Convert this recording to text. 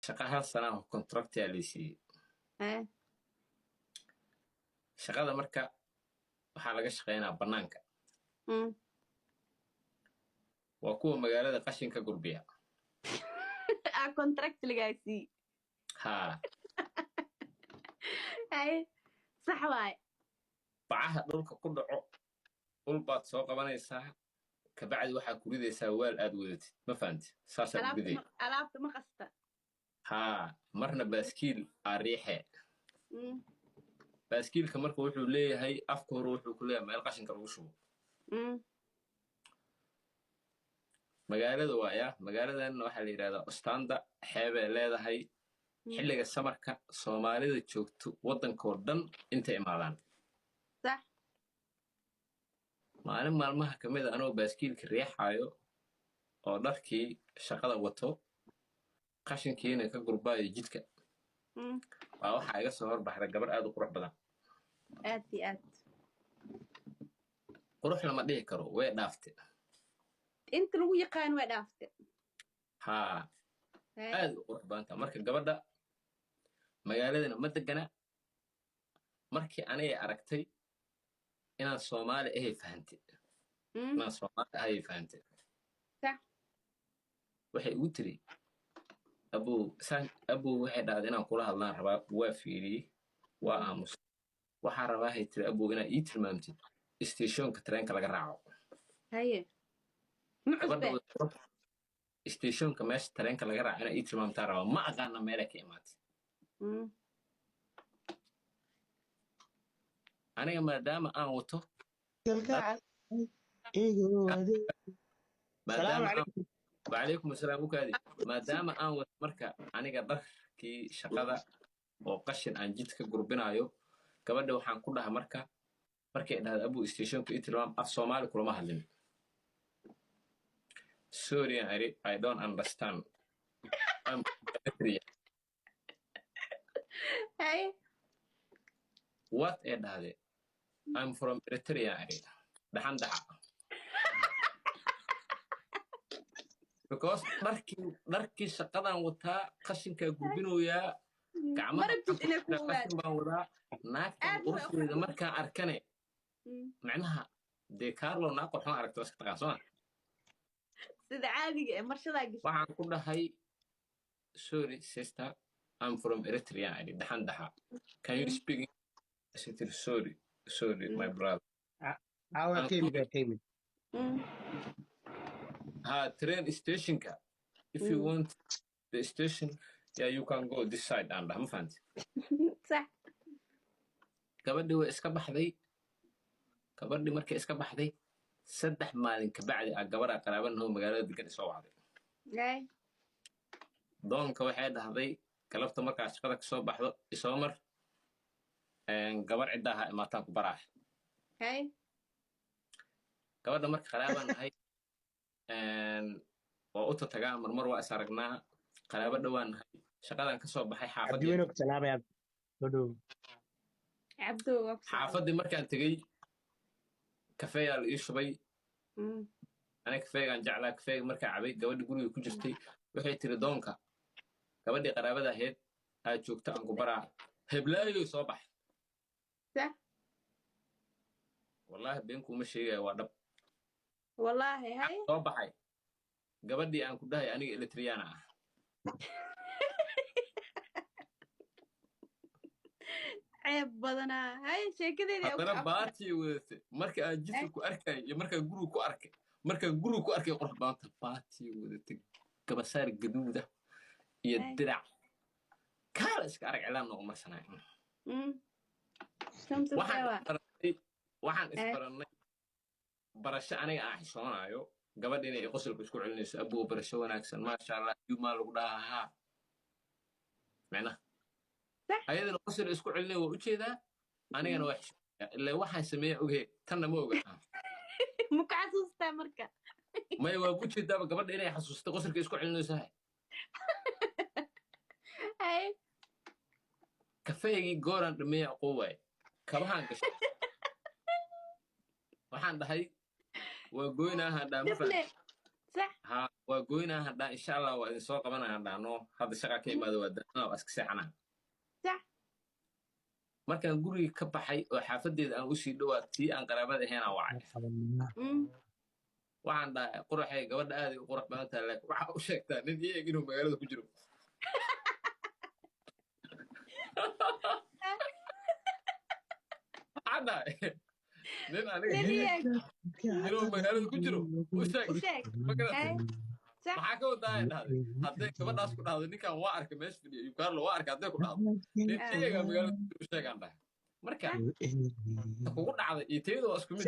shaqa hal sana oo contract yaa laysiiyey. Eh. Shaqada marka waxaa laga shaqaynaa bannaanka. Waa kuwa magaalada qashinka gurbiya. contract lagaasii. haa صح واي. bacaha dhulka ku dhaco dhul baad soo qabanaysaa kabacdi waxaa ku ridaysaa weel aad wadatid ma fahanti saasaa ku riday. alaabta ma qasta. marna baaskiil aa riixe. baaskiilka marka wuxuu leeyahay afka hore wuxuu ku leeyahay meel qashinka lagu shubo. magaalada waaya magaaladanna waxaa la yidhahdaa Ostanda xeebay leedahay. xilliga samarka Soomaalida joogto waddankoo dhan intay imaadaan. صح. maalin maalmaha ka mid a anoo baaskiilka riixaayo oo dharkii shaqada wato qashinkiina ka gurbaayo jidka waa waxaa iga soo horbaxda gabar aad u qurux badan. aad iyo aad qurux lama dhihi karo way dhaafte. inta lagu yaqaan way dhaafte. aad u qurux badanta marka gabadha magaaladana ma degana. markii anay aragtay inaan Soomaali ahay fahantay. inaan Soomaali ahay fahantay. صح. waxay ugu tiri abuu waxay dhahday inaan kula hadlaan rabaa waa fiiriyey waa aamus waxaa rabaa hay tiri abuu inaa ii tilmaamtid isteeshoonka tareenka laga raaco. haye mucusbe isteeshoonka meesha tareenka laga raaco inaa ii tilmaamtaa rabaa ma aqaana meelay ka imaatay. aniga maadaama aan wato وعليكم السلام وكادي maadaama aan wato marka aniga dharkii shaqada oo qashin aan jidka gurbinayo gabadha waxaan ku dhaha markay dhahdo abuu isteeshoonka ii tilmaam af Soomaali kulama hadlin. sorry I don't understand. haye what ee dhahde I'm from Eritrea dhaxan dhaxa. because dharkii shaqadan wataa qashinkaa gurbinoyaa gacmaha baan wadaa naagtan quruxdeeda markaan arkane macnaha dee Carlo naag qurxoon aragto iska taqaan soo ma sida caadiga ee marshadaa gashay. waxaan ku dhahay sorry sister I'm from Eritrea dhaxan dhaxa can you speak English? sorry my brother. train stationka if you want the station you can go this side and ma fahanti. صح. gabadhi way iska baxday. gabadhi markay iska baxday 3 maalin ka bacdi gabadha qaraabanaho magaalada degan soo wacday. doonka waxay dhahday galabta markaa shaqada ka soo baxdo isoo mar gabar cidaha imaataan ku baraax. gabadha marka qaraabaan nahay waa u tatagaa marmar waa is aragnaa qaraabo dhowaan nahay shaqadan ka soo baxay xaafadii markaan tegey kafeeyaa la ii shubay. aniga kafeegaan jeclaa kafeega markaa cabay gabadhi guriga ku jirtay waxay tiri doonka gabadhii qaraabada ahayd aad joogta aan ku baraa heblaayoy soo bax. wallaahi beenkuuma sheegaya waa dhab. wallaahi haye soo baxay gabadhii aan ku dhahay aniga Eritreana ah. ceeb badanaa haye sheekadeedii haddana baatii wadatay marka aan jidka ku arkay iyo markaan guriga ku arkay qurux badanta baatii wadatay gabasaar gaduuda iyo dirac kaala iska arag cilaan noogu marsanay. waxaan isbarannay barasho aniga aan xishoonayo gabadha inay qosolka isku celinayso abuu barasho wanaagsan maasha Allah yumaa lagu dhahaa macnaha ayadana qosol isku celinay waa ujeedaa anigana waa xishoonayaa ilaa waxaan sameeyaa oghe tanna ma oga. ma ku xasuustaa marka may waa ujeedaaba gabadha inay xasuusta qosolka isku celinayso kafeegii gooraan dhameeya aqoon kabahaan gashay waxaan dhahay waa goynaaha dhaama صح ها وقوينا هدا إن شاء الله وإن سوق قبنا هدا نو هذا شقة كيما ذو ودنا وأسك سحنا صح markaan guriga ka baxay oo xaafadeeda aan u sii dhawaatay aan qaraabada ahayn wacay waxaan dhahay quraxay gabadha aad u qurux badan tahay laakiin waxa u sheegtaa nin iyaga inuu magaalada ku jiro waxaan dhahay nin aniga inuu magaalada ku jiro u sheeg maxaa ka wadaa dhahday hadday gabadhaas ku dhahdo ninkan waa arkay meesha fadhiya yukaarlo waa arkay hadday ku dhahdo nin iyaga magaalada ku jiro u sheegaan dhahay marka kugu dhacday iyo tayada waa isku mid